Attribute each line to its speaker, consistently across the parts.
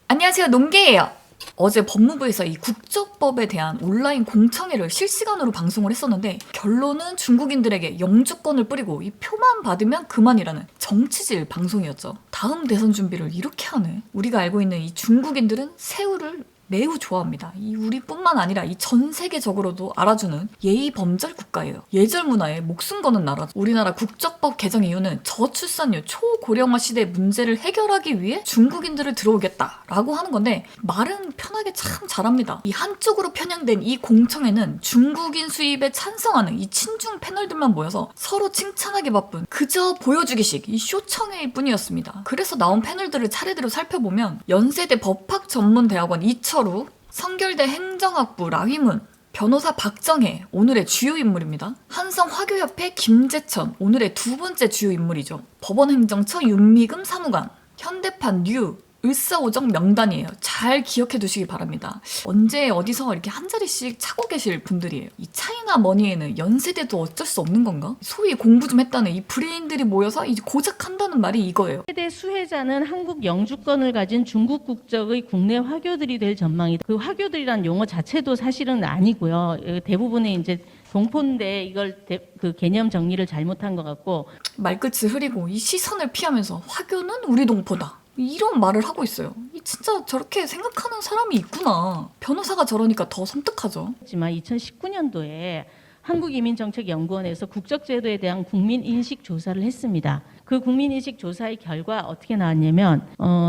Speaker 1: 안녕하세요, 농개예요. 어제 법무부에서 이 국적법에 대한 온라인 공청회를 실시간으로 방송을 했었는데 결론은 중국인들에게 영주권을 뿌리고 이 표만 받으면 그만이라는 정치질 방송이었죠. 다음 대선 준비를 이렇게 하네. 우리가 알고 있는 이 중국인들은 새우를 매우 좋아합니다. 이 우리뿐만 아니라 이 전 세계적으로도 알아주는 예의 범절 국가예요. 예절 문화에 목숨 거는 나라죠. 우리나라 국적법 개정 이유는 저출산율, 초고령화 시대 문제를 해결하기 위해 중국인들을 들어오겠다라고 하는 건데 말은 편하게 참 잘합니다. 이 한쪽으로 편향된 이 공청회는 중국인 수입에 찬성하는 이 친중 패널들만 모여서 서로 칭찬하기 바쁜 그저 보여주기식 이 쇼청회일 뿐이었습니다. 그래서 나온 패널들을 차례대로 살펴보면 연세대 법학전문대학원 이철우, 성결대 행정학부 라휘문, 변호사 박정혜, 오늘의 주요 인물입니다. 한성화교협회 김재천, 오늘의 두 번째 주요 인물이죠. 법원행정처 윤미금 사무관, 현대판 류, 을사오정 명단이에요. 잘 기억해 두시기 바랍니다. 언제 어디서 이렇게 한 자리씩 차고 계실 분들이에요. 이 차이나 머니에는 연세대도 어쩔 수 없는 건가? 소위 공부 좀 했다는 이 브레인들이 모여서 이제 고작 한다는 말이 이거예요.
Speaker 2: 최대 수혜자는 한국 영주권을 가진 중국 국적의 국내 화교들이 될 전망이다. 그 화교들이란 용어 자체도 사실은 아니고요. 대부분의 이제 동포인데 이걸 그 개념 정리를 잘못한 것 같고
Speaker 1: 말끝을 흐리고 이 시선을 피하면서 화교는 우리 동포다. 이런 말을 하고 있어요. 진짜 저렇게 생각하는 사람이 있구나. 변호사가 저러니까 더 섬뜩하죠.
Speaker 2: 하지만 2019년도에 한국이민정책연구원에서 국적제도에 대한 국민인식 조사를 했습니다. 그 국민인식 조사의 결과 어떻게 나왔냐면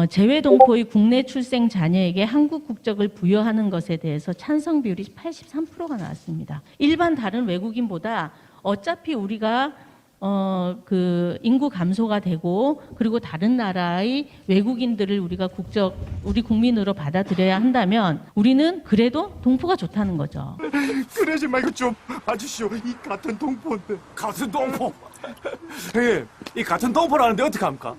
Speaker 2: 재외동포의 국내 출생 자녀에게 한국 국적을 부여하는 것에 대해서 찬성 비율이 83%가 나왔습니다. 일반 다른 외국인보다 어차피 우리가 그 인구 감소가 되고 그리고 다른 나라의 외국인들을 우리가 우리 국민으로 받아들여야 한다면 우리는 그래도 동포가 좋다는 거죠.
Speaker 3: 그러지 말고 좀 봐주시오. 이 같은 동포인데. 같은 동포? 형님, 이 같은 동포라는데 어떡합니까?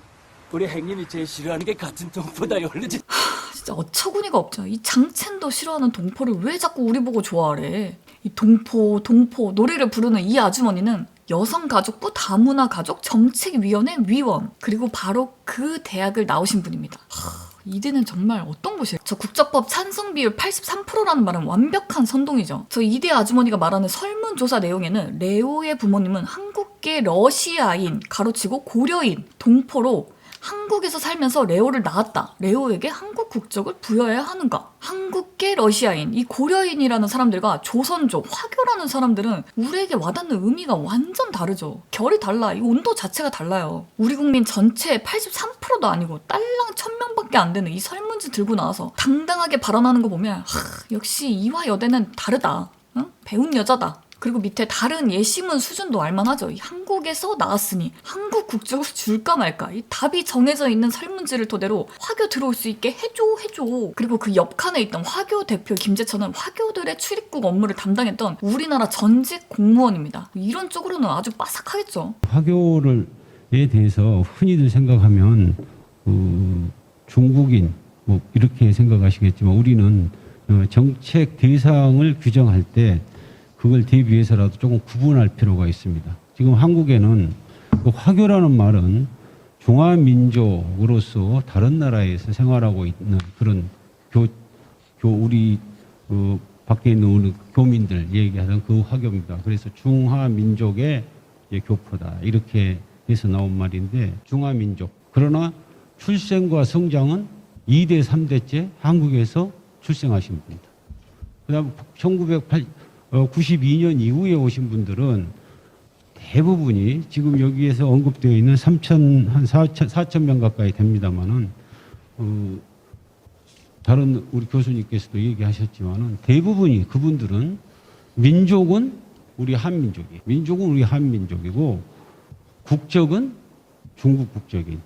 Speaker 4: 우리 행님이 제일 싫어하는 게 같은 동포다요. 얼르지.
Speaker 1: 진짜 어처구니가 없죠. 이 장첸도 싫어하는 동포를 왜 자꾸 우리 보고 좋아하래. 이 동포 노래를 부르는 이 아주머니는 여성가족부 다문화가족 정책위원회 위원, 그리고 바로 그 대학을 나오신 분입니다. 이대는 정말 어떤 곳이에요? 저 국적법 찬성 비율 83%라는 말은 완벽한 선동이죠. 저 이대 아주머니가 말하는 설문조사 내용에는 레오의 부모님은 한국계 러시아인, 가로치고 고려인, 동포로 한국에서 살면서 레오를 낳았다. 레오에게 한국 국적을 부여해야 하는가? 한국계 러시아인, 이 고려인이라는 사람들과 조선족, 화교라는 사람들은 우리에게 와닿는 의미가 완전 다르죠. 결이 달라. 이 온도 자체가 달라요. 우리 국민 전체의 83%도 아니고 딸랑 1000명밖에 안 되는 이 설문지 들고 나와서 당당하게 발언하는 거 보면 역시 이화 여대는 다르다. 응? 배운 여자다. 그리고 밑에 다른 예시문 수준도 알만하죠. 이 한국에서 나왔으니 한국 국적을 줄까 말까. 이 답이 정해져 있는 설문지를 토대로 화교 들어올 수 있게 해줘. 그리고 그 옆칸에 있던 화교 대표 김재천은 화교들의 출입국 업무를 담당했던 우리나라 전직 공무원입니다. 이런 쪽으로는 아주 빠삭하겠죠.
Speaker 5: 화교에 대해서 흔히들 생각하면 중국인 뭐 이렇게 생각하시겠지만 우리는 정책 대상을 규정할 때 그걸 대비해서라도 조금 구분할 필요가 있습니다. 지금 한국에는 그 화교라는 말은 중화민족으로서 다른 나라에서 생활하고 있는 그런 우리 밖에 있는 우리 교민들 얘기하던 그 화교입니다. 그래서 중화민족의 교포다 이렇게 해서 나온 말인데 중화민족. 그러나 출생과 성장은 2대, 3대째 한국에서 출생하신 분입니다. 그다음 1992년 이후에 오신 분들은 대부분이 지금 여기에서 언급되어 있는 4천 명 가까이 됩니다만은 다른 우리 교수님께서도 얘기하셨지만은 대부분이 그분들은 민족은 우리 한민족이고 국적은 중국 국적인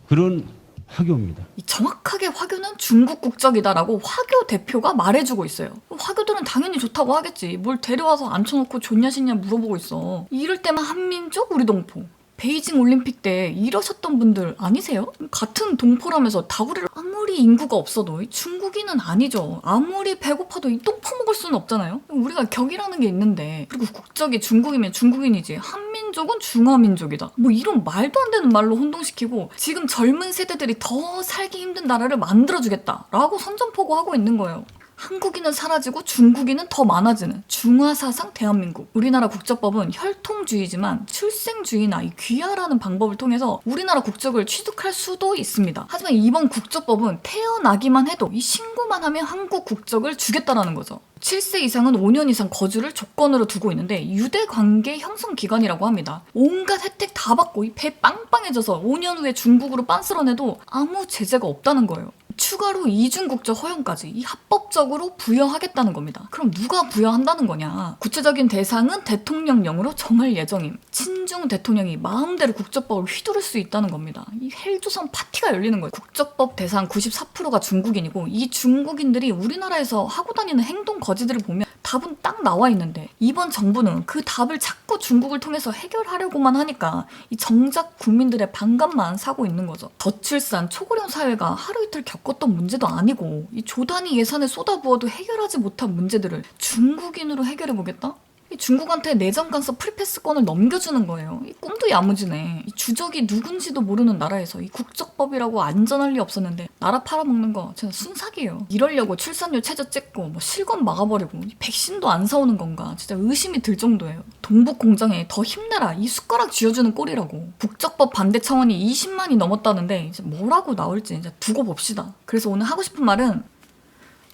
Speaker 5: 그런 화교입니다.
Speaker 1: 정확하게 화교는 중국 국적이다라고 화교 대표가 말해주고 있어요. 화교들은 당연히 좋다고 하겠지. 뭘 데려와서 앉혀놓고 좋냐 싫냐 물어보고 있어. 이럴 때만 한민족 우리 동포. 베이징 올림픽 때 이러셨던 분들 아니세요? 같은 동포라면서 다구리를 아무리 아무리 인구가 없어도 이 중국인은 아니죠. 아무리 배고파도 이 똥 퍼먹을 수는 없잖아요. 우리가 격이라는 게 있는데, 그리고 국적이 중국이면 중국인이지 한민족은 중화민족이다, 뭐 이런 말도 안 되는 말로 혼동시키고 지금 젊은 세대들이 더 살기 힘든 나라를 만들어주겠다라고 선전포고하고 있는 거예요. 한국인은 사라지고 중국인은 더 많아지는 중화사상 대한민국. 우리나라 국적법은 혈통주의지만 출생주의나 이 귀화라는 방법을 통해서 우리나라 국적을 취득할 수도 있습니다. 하지만 이번 국적법은 태어나기만 해도 이 신고만 하면 한국 국적을 주겠다라는 거죠. 7세 이상은 5년 이상 거주를 조건으로 두고 있는데 유대관계 형성 기간이라고 합니다. 온갖 혜택 다 받고 이 배 빵빵해져서 5년 후에 중국으로 빤스러내도 아무 제재가 없다는 거예요. 추가로 이중국적 허용까지 이 합법적으로 부여하겠다는 겁니다. 그럼 누가 부여한다는 거냐? 구체적인 대상은 대통령령으로 정할 예정임. 친중 대통령이 마음대로 국적법을 휘두를 수 있다는 겁니다. 이 헬조선 파티가 열리는 거예요. 국적법 대상 94%가 중국인이고 이 중국인들이 우리나라에서 하고 다니는 행동 거지들을 보면 답은 딱 나와 있는데 이번 정부는 그 답을 자꾸 중국을 통해서 해결하려고만 하니까 이 정작 국민들의 반감만 사고 있는 거죠. 저출산, 초고령 사회가 하루 이틀 겪었던 문제도 아니고 이 조단위 예산을 쏟아부어도 해결하지 못한 문제들을 중국인으로 해결해보겠다? 이 중국한테 내정 간섭 프리패스권을 넘겨주는 거예요. 이 꿈도 야무지네. 이 주적이 누군지도 모르는 나라에서 이 국적법이라고 안전할 리 없었는데 나라 팔아먹는 거 진짜 순삭이에요. 이러려고 출산율 최저 찍고 뭐 실권 막아버리고 이 백신도 안 사오는 건가 진짜 의심이 들 정도예요. 동북 공정에 더 힘내라 이 숟가락 쥐어주는 꼴이라고. 국적법 반대 청원이 20만이 넘었다는데 이제 뭐라고 나올지 이제 두고 봅시다. 그래서 오늘 하고 싶은 말은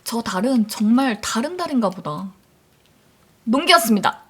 Speaker 1: 저 달은 정말 다른 달인가 보다. 농기였습니다.